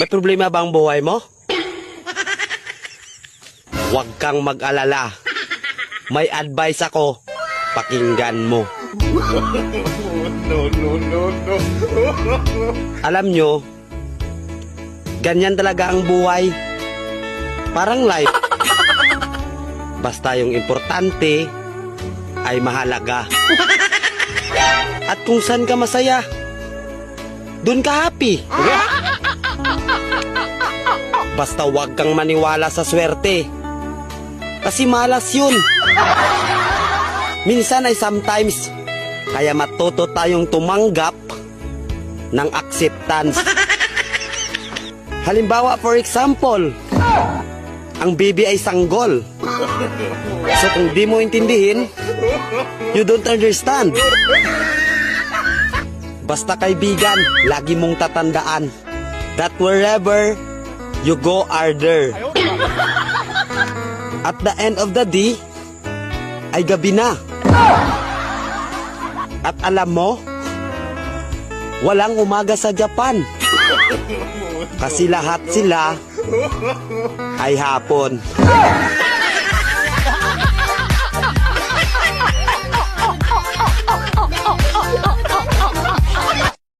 May problema ba ang buhay mo? Huwag kang mag-alala. May advice ako. Pakinggan mo. No. Alam nyo, ganyan talaga ang buhay. Parang life. Basta yung importante ay mahalaga. At kung saan ka masaya, dun ka happy. Basta wag kang maniwala sa swerte. Kasi malas yun. Minsan ay sometimes. Kaya matuto tayong tumanggap ng acceptance. Halimbawa, for example, ang baby ay sanggol. So kung di mo intindihin, you don't understand. Basta kaibigan, lagi mong tatandaan that wherever you go are there. At the end of the day, ay gabi na. At alam mo, walang umaga sa Japan. Kasi lahat sila ay hapon.